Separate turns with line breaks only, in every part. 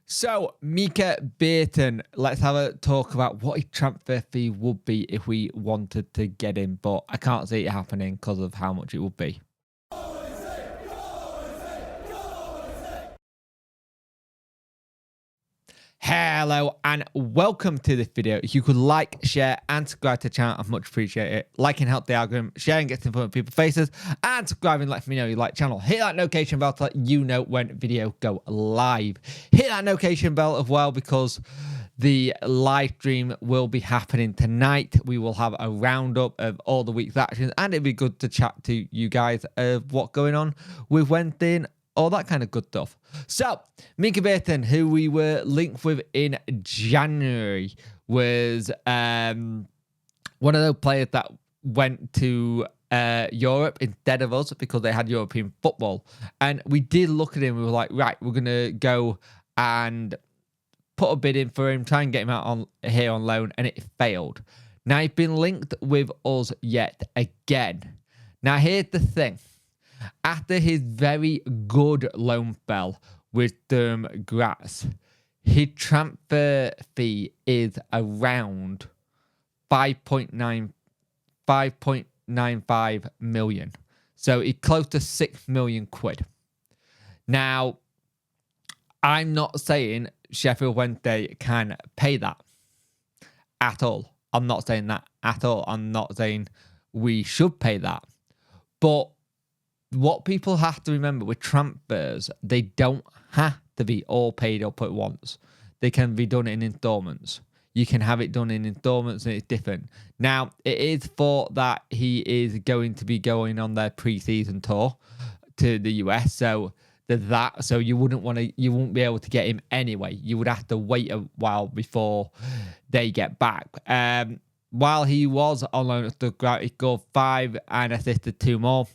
So, Mika Biereth, let's have a talk about what his transfer fee would be if we wanted to get him, but I can't see it happening because of how much it would be. Hello and welcome to this video. If you could like, share and subscribe to the channel, I'd much appreciate it. Liking helps the algorithm, sharing gets in front of people's faces, and subscribing lets me know you like the channel. Hit that notification bell to let you know when videos go live. Hit that notification bell as well because the live stream will be happening tonight. We will have a roundup of all the week's actions, and it'd be good to chat to you guys of what's going on with Wednesday and all that kind of good stuff. So, Mika Biereth, who we were linked with in January, was one of those players that went to Europe instead of us because they had European football. And we did look at him. We were like, right, we're going to go and put a bid in for him, try and get him out here on loan, and it failed. Now, he's been linked with us yet again. Now, here's the thing. After his very good loan spell with Durham Graz, his transfer fee is around 5.95 million. So it's close to 6 million quid. Now, I'm not saying Sheffield Wednesday can pay that at all. I'm not saying that at all. I'm not saying we should pay that. But what people have to remember with transfers, they don't have to be all paid up at once. They can be done in installments. You can have it done in installments and it's different. Now, it is thought that he is going to be going on their pre-season tour to the US. So there's that. So you wouldn't be able to get him anyway. You would have to wait a while before they get back. While he was on loan at the ground, he scored 5 and assisted 2 more.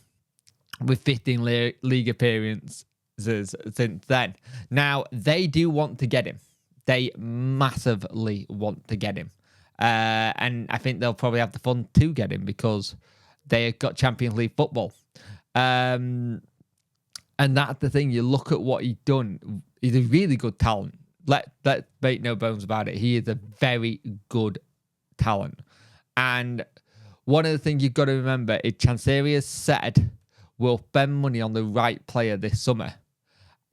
With 15 league appearances since then. Now, they do want to get him. They massively want to get him. And I think they'll probably have the fun to get him because they have got Champions League football. And that's the thing. You look at what he's done. He's a really good talent. Let's make no bones about it. He is a very good talent. And one of the things you've got to remember is Chansiri has said will spend money on the right player this summer.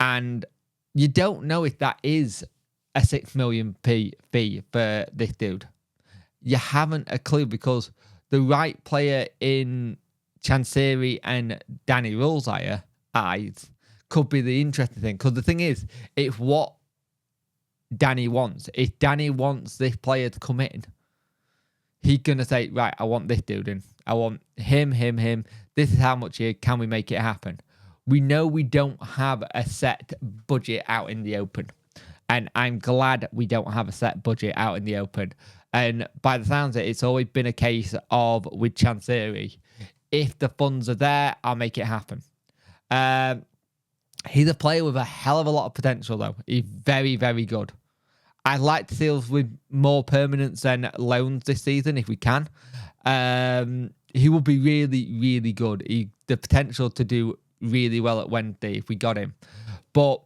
And you don't know if that is a 6 million fee for this dude. You haven't a clue because the right player in Chansiri and Danny Rule's eyes could be the interesting thing. Because the thing is, it's what Danny wants. If Danny wants this player to come in, he's going to say, right, I want this dude in. I want him. This is how much here. Can we make it happen? We know we don't have a set budget out in the open. And I'm glad we don't have a set budget out in the open. And by the sounds of it, it's always been a case of with Chansiri, if the funds are there, I'll make it happen. He's a player with a hell of a lot of potential, though. He's very, very good. I'd like to see us with more permanents than loans this season if we can. He will be really, really good. The potential to do really well at Wednesday if we got him. But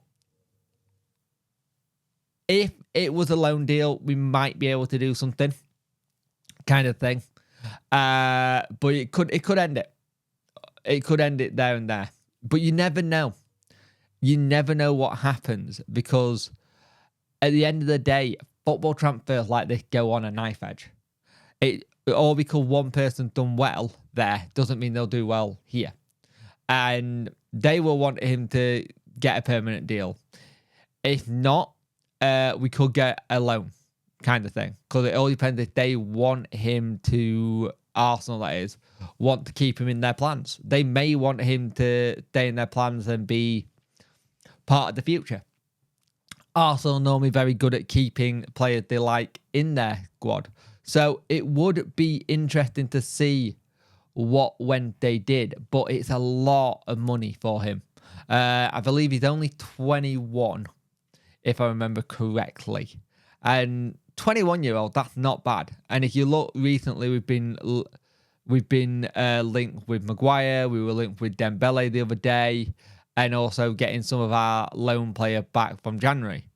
if it was a loan deal, we might be able to do something kind of thing. But it could end it. It could end it there and there. But you never know. You never know what happens because at the end of the day, football transfers like this go on a knife edge. All because one person's done well there doesn't mean they'll do well here. And they will want him to get a permanent deal. If not, we could get a loan kind of thing. Because it all depends if they want him to, Arsenal that is, want to keep him in their plans. They may want him to stay in their plans and be part of the future. Arsenal normally very good at keeping players they like in their squad. So it would be interesting to see what Wednesday did, but it's a lot of money for him. I believe he's only 21, if I remember correctly. And 21-year-old, that's not bad. And if you look recently, we've been linked with Maguire. We were linked with Dembele the other day, and also getting some of our loan player back from January.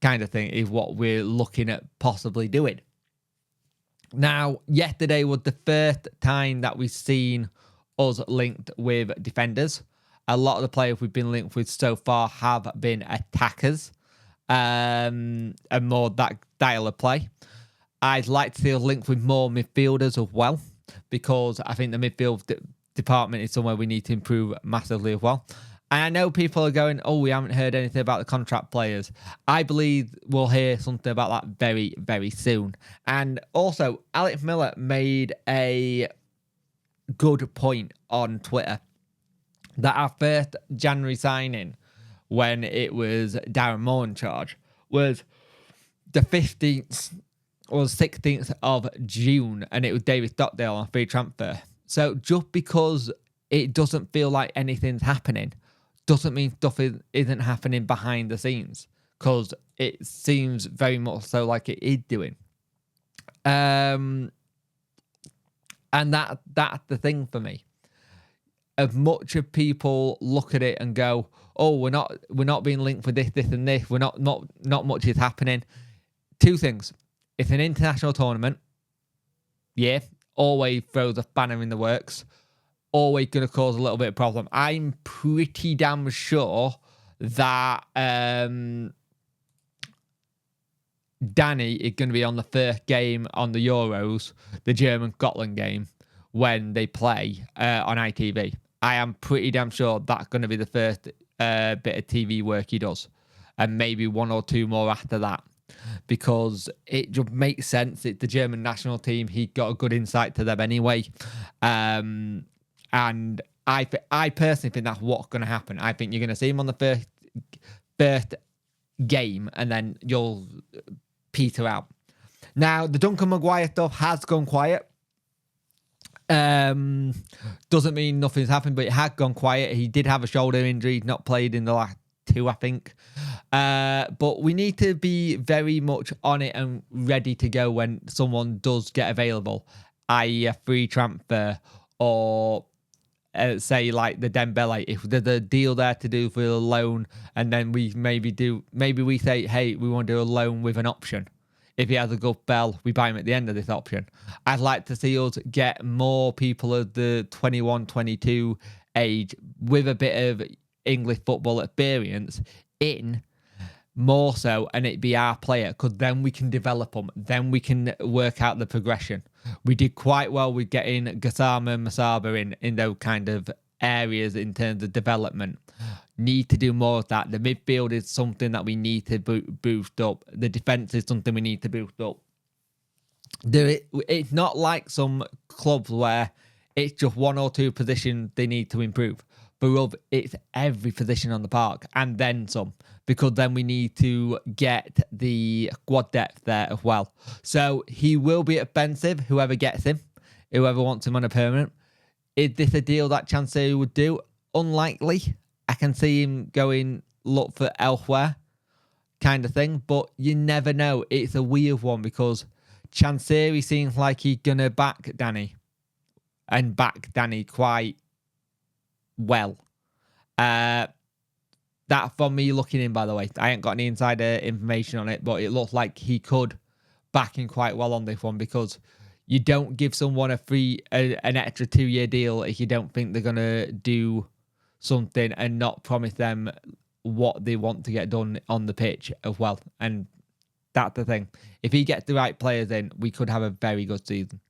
kind of thing is what we're looking at possibly doing. Now, yesterday was the first time that we've seen us linked with defenders. A lot of the players we've been linked with so far have been attackers, and more that style of play. I'd like to see us linked with more midfielders as well, because I think the midfield department is somewhere we need to improve massively as well. And I know people are going, oh, we haven't heard anything about the contract players. I believe we'll hear something about that very, very soon. And also, Alex Miller made a good point on Twitter that our first January signing, when it was Darren Moore in charge, was the 15th or 16th of June, and it was David Stockdale on free transfer. So just because it doesn't feel like anything's happening doesn't mean stuff isn't happening behind the scenes, because it seems very much so like it is doing. And that's the thing for me. As much as people look at it and go, oh, we're not being linked with this, and this, not much is happening. Two things. It's an international tournament. Yeah, always throws a spanner in the works. Always going to cause a little bit of problem. I'm pretty damn sure that Danny is going to be on the first game on the Euros, the German-Scotland game, when they play on ITV. I am pretty damn sure that's going to be the first bit of TV work he does. And maybe one or two more after that. Because it just makes sense. It's the German national team. He got a good insight to them anyway. And I personally think that's what's going to happen. I think you're going to see him on the first game, and then you'll peter out. Now, the Duncan Maguire stuff has gone quiet. Doesn't mean nothing's happened, but it had gone quiet. He did have a shoulder injury. He's not played in the last 2, I think. But we need to be very much on it and ready to go when someone does get available, i.e. a free transfer, or say like the Dembele, if there's a deal there to do for a loan, and then we maybe we say, hey, we want to do a loan with an option. If he has a good spell, we buy him at the end of this option. I'd like to see us get more people of the 21, 22 age with a bit of English football experience in more so, and it be our player, because then we can develop them. Then we can work out the progression. We did quite well with getting Gassama and Masaba in those kind of areas in terms of development. Need to do more of that. The midfield is something that we need to boost up. The defense is something we need to boost up. It's not like some clubs where it's just one or two positions they need to improve. For us, it's every position on the park and then some, because then we need to get the squad depth there as well. So he will be expensive, whoever gets him, whoever wants him on a permanent. Is this a deal that Chansiri would do? Unlikely. I can see him going look for elsewhere kind of thing, but you never know. It's a weird one because Chansiri seems like he's going to back Danny and back Danny quite well. That from me looking in, by the way. I ain't got any insider information on it, but it looks like he could back him quite well on this one, because you don't give someone an extra 2-year deal if you don't think they're going to do something and not promise them what they want to get done on the pitch as well. And that's the thing. If he gets the right players in, we could have a very good season.